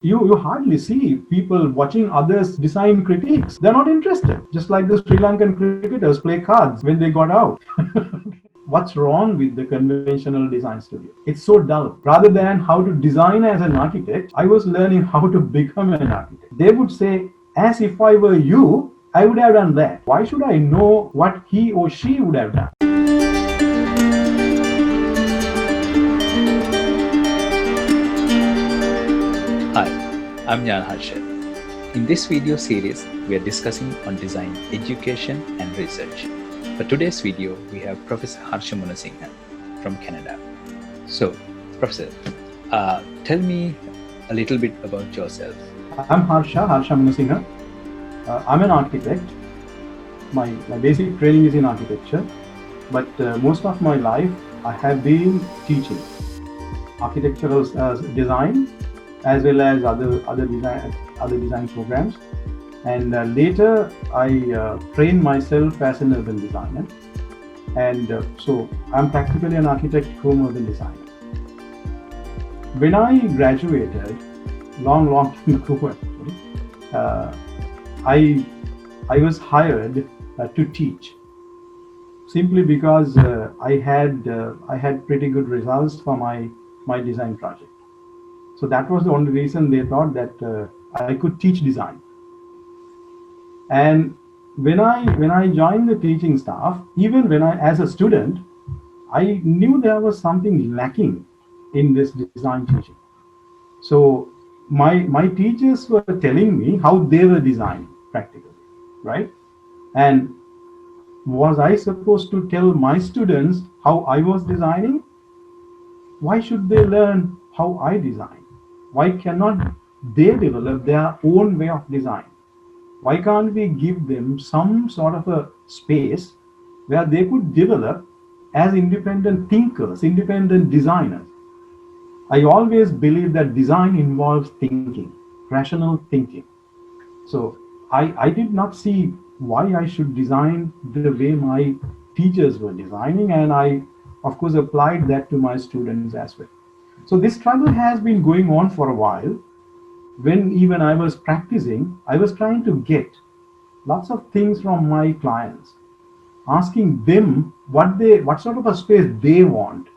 You hardly see people watching others design critiques. They're not interested. Just like the Sri Lankan cricketers play cards when they got out. What's wrong with the conventional design studio? It's so dull. Rather than how to design as an architect, I was learning how to become an architect. They would say, as if I were you, I would have done that. Why should I know what he or she would have done? Hi, I'm Jan Harsha. In this video series, we are discussing on design education and research. For today's video, we have Professor Harsha Munasinghe from Canada. So, Professor, tell me a little bit about yourself. I'm Harsha Munasinghe. I'm an architect. My basic training is in architecture, but most of my life I have been teaching architectural design as well as other design programs, and later I trained myself as an urban designer, and so I'm practically an architect home urban designer. When I graduated, long time ago actually, I was hired to teach, simply because I had pretty good results for my design project. So that was the only reason they thought that I could teach design. And when I joined the teaching staff, even when I as a student, I knew there was something lacking in this design teaching. So my teachers were telling me how they were designing practically, right? And was I supposed to tell my students how I was designing? Why should they learn how I design? Why cannot they develop their own way of design? Why can't we give them some sort of a space where they could develop as independent thinkers, independent designers? I always believe that design involves thinking, rational thinking. So I did not see why I should design the way my teachers were designing, and I, of course, applied that to my students as well. So this struggle has been going on for a while. When even I was practicing, I was trying to get lots of things from my clients, asking them what sort of a space they want,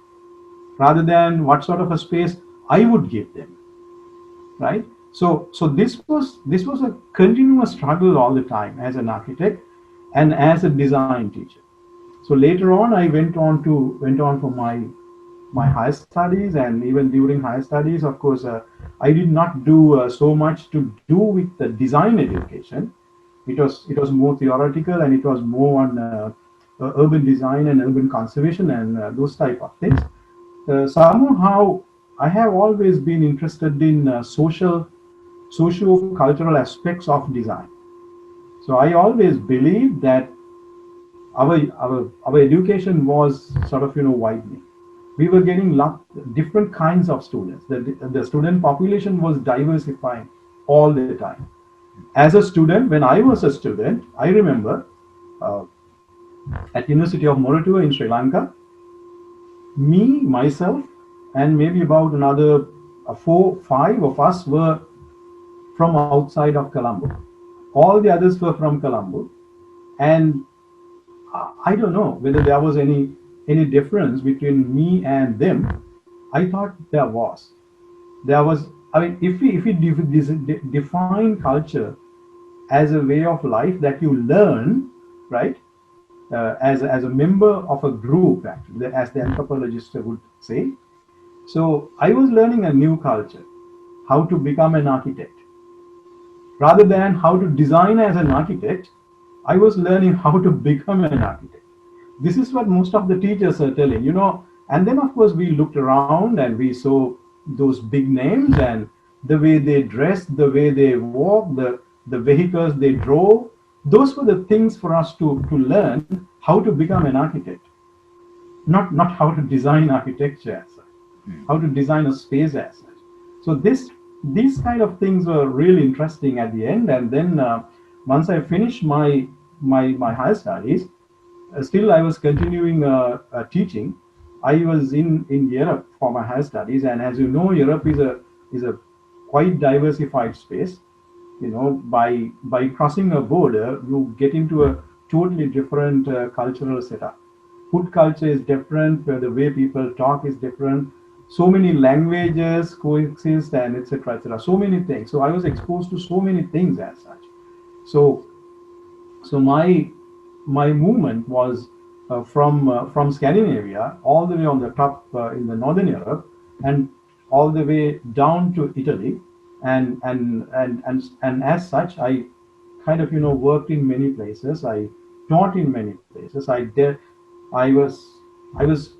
rather than what sort of a space I would give them, right? So this was a continuous struggle all the time as an architect and as a design teacher. So later on, I went on for my higher studies, and even during higher studies, of course, I did not do so much to do with the design education. It was more theoretical, and it was more on urban design and urban conservation and those type of things. Somehow I have always been interested in socio-cultural aspects of design. So I always believed that our education was sort of widening. We were getting different kinds of students. The student population was diversifying all the time. As a student, when I was a student, I remember uh, at University of Moratuwa in Sri Lanka, me, myself, and maybe about another four, five of us were from outside of Colombo. All the others were from Colombo, and I don't know whether there was any difference between me and them. I thought there was. There was. I mean, if we define culture as a way of life that you learn, right? As a member of a group, actually, as the anthropologist would say. So I was learning a new culture, how to become an architect. Rather than how to design as an architect, I was learning how to become an architect. This is what most of the teachers are telling. And then, of course, we looked around and we saw those big names and the way they dressed, the way they walked, the vehicles they drove. Those were the things for us to learn how to become an architect, not how to design architecture as such, how to design a space as such. So these kind of things were really interesting at the end. And then once I finished my higher studies, still I was continuing teaching. I was in Europe for my higher studies, and as you know, Europe is a quite diversified space. By crossing a border, you get into a totally different cultural setup. Food culture is different, the way people talk is different. So many languages coexist, and etc. etc. So many things. So I was exposed to so many things as such. So my movement was from Scandinavia all the way on the top in the northern Europe, and all the way down to Italy, and as such I kind of worked in many places. I taught in many places. I was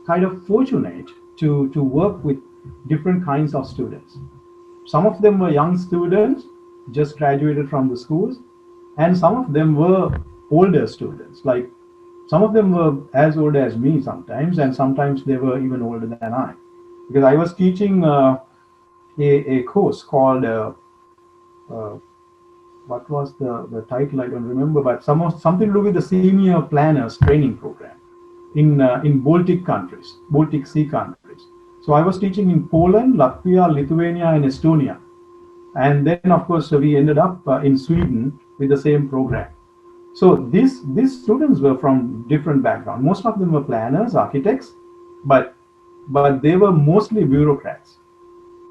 kind of fortunate to work with different kinds of students. Some of them were young students, just graduated from the schools, and some of them were older students. Like some of them were as old as me sometimes, and sometimes they were even older than I, because I was teaching a course called uh, what was the title? I don't remember, but something to do with the senior planners training program in Baltic Sea countries. So I was teaching in Poland, Latvia, Lithuania, and Estonia, and then of course we ended up in Sweden with the same program. So these students were from different backgrounds. Most of them were planners, architects, but they were mostly bureaucrats.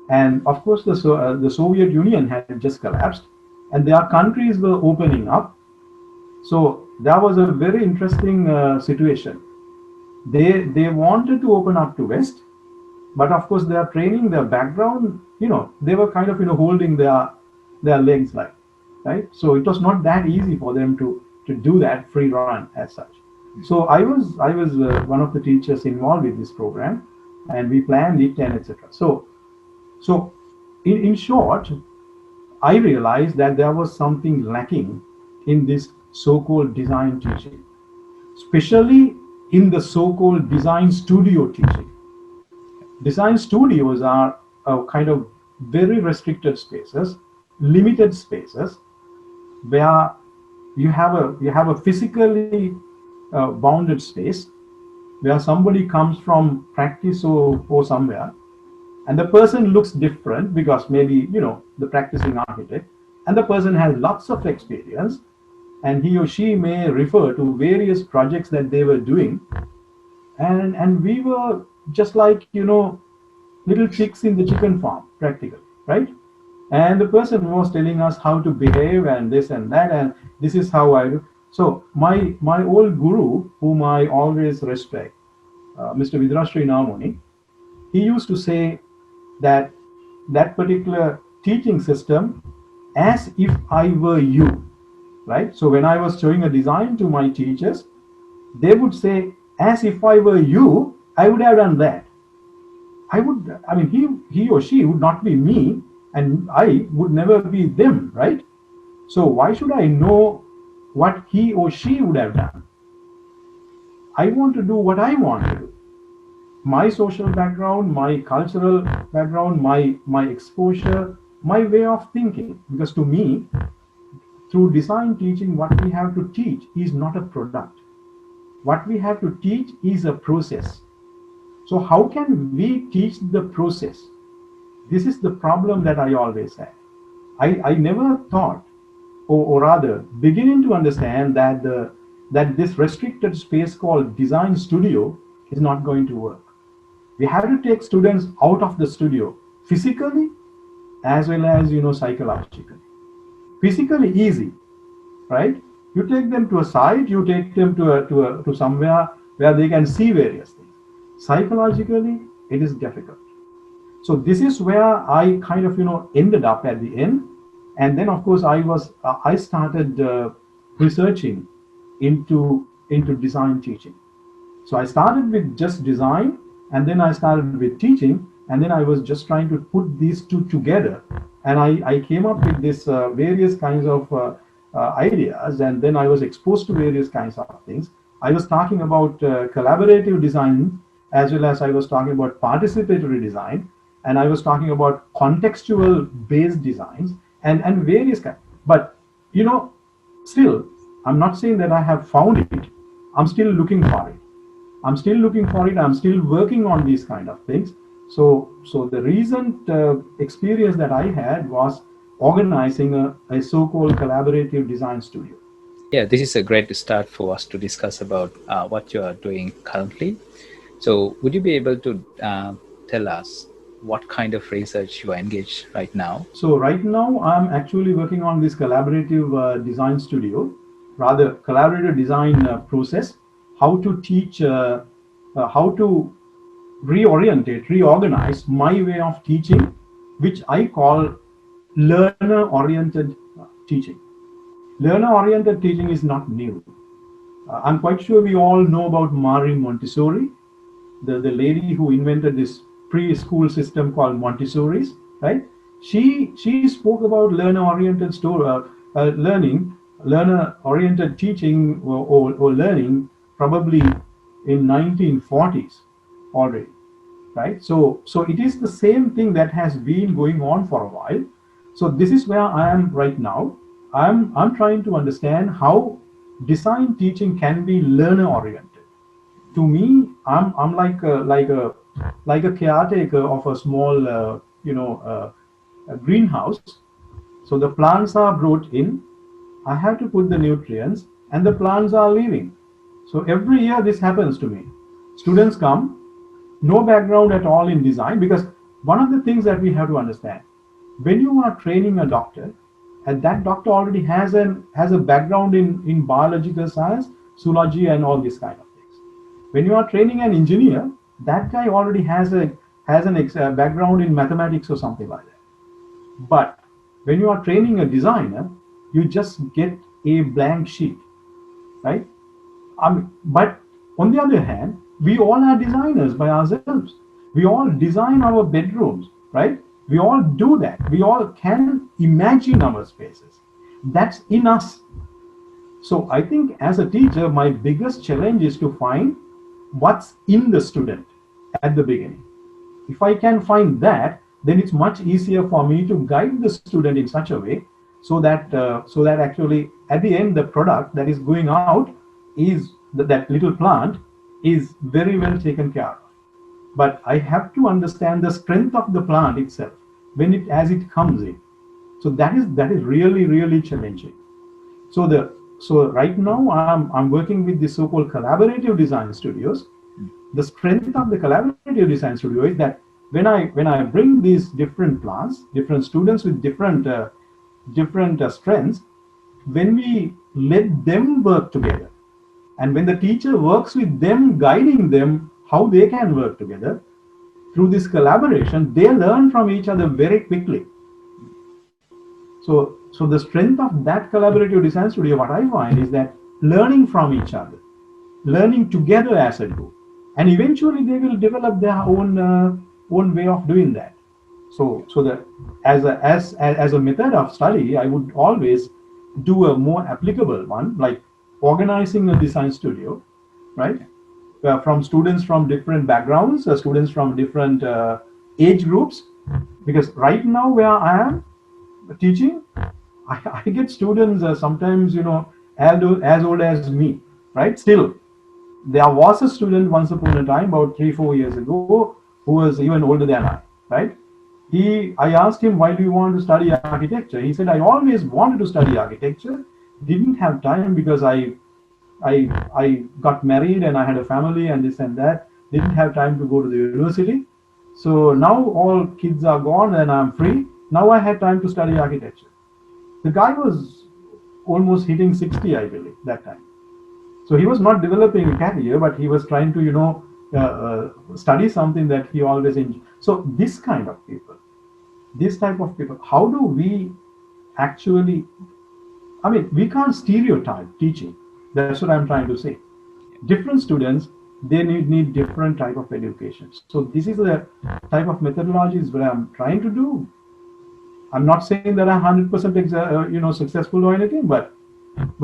And of course, the Soviet Union had just collapsed, and their countries were opening up. So that was a very interesting situation. They wanted to open up to West, but of course their training, their background, they were kind of holding their legs, like, right. So it was not that easy for them to do that free run as such. So I was one of the teachers involved with this program, and we planned it and etc. So in short, I realized that there was something lacking in this so-called design teaching, especially in the so-called design studio teaching. Design studios are kind of very restricted spaces, limited spaces, where you have a physically bounded space, where somebody comes from practice or somewhere, and the person looks different because maybe the practicing architect, and the person has lots of experience, and he or she may refer to various projects that they were doing, and we were just like little chicks in the chicken farm, practically, right? And the person was telling us how to behave and this and that, and this is how I do. So my old guru, whom I always respect, Mr. Vidrashri Namuni, he used to say that particular teaching system, as if I were you, right? So when I was showing a design to my teachers, they would say, as if I were you, I would have done that. He or she would not be me, and I would never be them, right? So why should I know what he or she would have done? I want to do what I want to do. My social background, my cultural background, my exposure, my way of thinking. Because to me, through design teaching, what we have to teach is not a product. What we have to teach is a process. So how can we teach the process? This is the problem that I always had. I never thought, or rather beginning to understand that this restricted space called design studio is not going to work. We have to take students out of the studio physically as well as psychologically. Physically easy, right? You take them to a site, you take them to somewhere where they can see various things. Psychologically, it is difficult. So this is where I kind of ended up at the end, and then of course I started researching into design teaching. So I started with just design, and then I started with teaching, and then I was just trying to put these two together, and I came up with this various kinds of ideas, and then I was exposed to various kinds of things. I was talking about collaborative design, as well as I was talking about participatory design, and I was talking about contextual based designs and various kinds. But still, I'm not saying that I have found it. I'm still looking for it. I'm still working on these kind of things. So the recent experience that I had was organizing a so-called collaborative design studio. Yeah, this is a great start for us to discuss about what you are doing currently. So would you be able to tell us what kind of research you are engaged right now? So right now I'm actually working on this collaborative design studio, rather collaborative design process, how to teach, how to reorganize my way of teaching, which I call learner-oriented teaching. Learner-oriented teaching is not new. I'm quite sure we all know about Marie Montessori, the lady who invented this preschool system called Montessori's, right? She spoke about learning, learner-oriented teaching or learning probably in 1940s already, right? So it is the same thing that has been going on for a while. So this is where I am right now. I'm trying to understand how design teaching can be learner oriented. To me, I'm like a caretaker of a small a greenhouse. So the plants are brought in, I have to put the nutrients, and the plants are leaving. So every year this happens to me. Students come, no background at all in design, because one of the things that we have to understand, when you are training a doctor, and that doctor already has a background in biological science, zoology, and all this kind of things. When you are training an engineer, that guy already has a background in mathematics or something like that. But when you are training a designer, you just get a blank sheet, right? But on the other hand, we all are designers by ourselves. We all design our bedrooms, right? We all do that. We all can imagine our spaces. That's in us. So I think as a teacher, my biggest challenge is to find what's in the student at the beginning. If I can find that, then it's much easier for me to guide the student in such a way so that actually at the end the product that is going out is that little plant is very well taken care of. But I have to understand the strength of the plant itself as it comes in. So that is really challenging. So right now I'm working with the so-called collaborative design studios. The strength of the collaborative design studio is that when I bring these different plants, different students with different strengths, when we let them work together, and when the teacher works with them, guiding them how they can work together through this collaboration, they learn from each other very quickly. So the strength of that collaborative design studio, what I find is that learning from each other, learning together as a group, and eventually they will develop their own way of doing that. So that as a method of study, I would always do a more applicable one, like organizing a design studio, right? From students from different backgrounds, students from different age groups. Because right now where I am teaching, I get students sometimes, as old as me, right? Still, there was a student once upon a time, about 3-4 years ago, who was even older than I, right? I asked him, why do you want to study architecture? He said, I always wanted to study architecture, didn't have time because I got married and I had a family and this and that, didn't have time to go to the university. So now all kids are gone and I'm free. Now I had time to study architecture. The guy was almost hitting 60, I believe, that time. So he was not developing a career, but he was trying to, study something that he always enjoyed. So this type of people, how do we actually, we can't stereotype teaching. That's what I'm trying to say. Different students, they need different type of education. So this is the type of methodologies that I'm trying to do. I'm not saying that I'm 100% successful or anything, but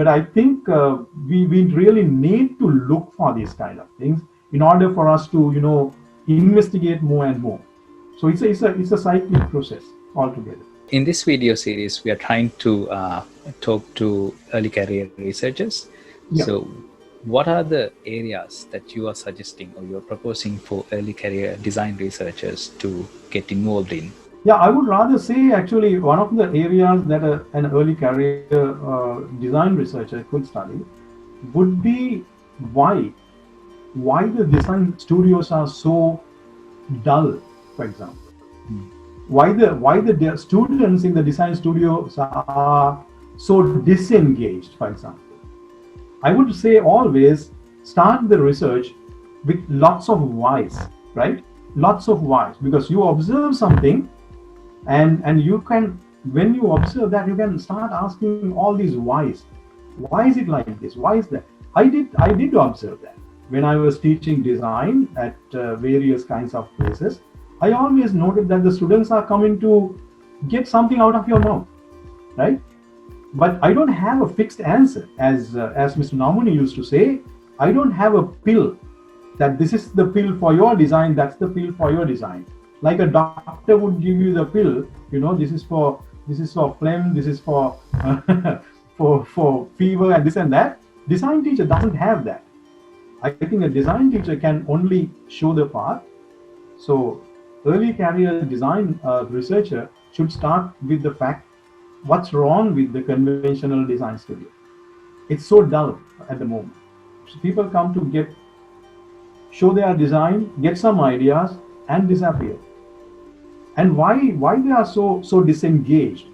I think we really need to look for these kind of things in order for us to investigate more and more. So it's a cyclic process altogether. In this video series, we are trying to talk to early career researchers. Yeah. So what are the areas that you are suggesting or you're proposing for early career design researchers to get involved in? Yeah, I would rather say actually one of the areas that an early career design researcher could study would be why the design studios are so dull, for example. Why the students in the design studios are so disengaged, for example. I would say always start the research with lots of whys, right? Lots of whys, because you observe something and you can, when you observe that, you can start asking all these whys. Why is it like this? Why is that? I did observe that when I was teaching design at various kinds of places. I always noted that the students are coming to get something out of your mouth, right? But I don't have a fixed answer, as Mr. Namuni used to say. I don't have a pill that this is the pill for your design, that's the pill for your design. Like a doctor would give you the pill, this is for phlegm, this is for for fever and this and that. Design teacher doesn't have that. I think a design teacher can only show the path. So early career design researcher should start with the fact, what's wrong with the conventional design studio? It's so dull at the moment. So people come to show their design, get some ideas, and disappear. And why they are so disengaged?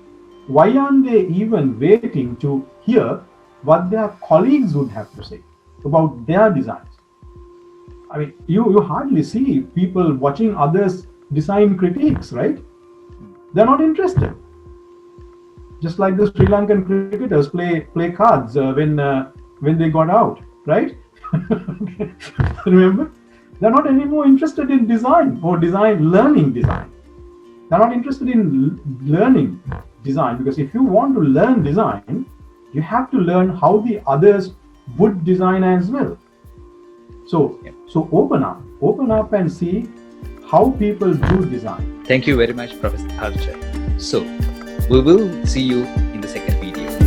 Why aren't they even waiting to hear what their colleagues would have to say about their designs? I mean, you hardly see people watching others' design critiques, right? They're not interested. Just like the Sri Lankan cricketers play cards when they got out, right? Remember? They're not anymore interested in design or learning design. They're not interested in learning design, because if you want to learn design, you have to learn how the others would design as well. So open up and see how people do design. Thank you very much, Professor Harsha. So we will see you in the second video.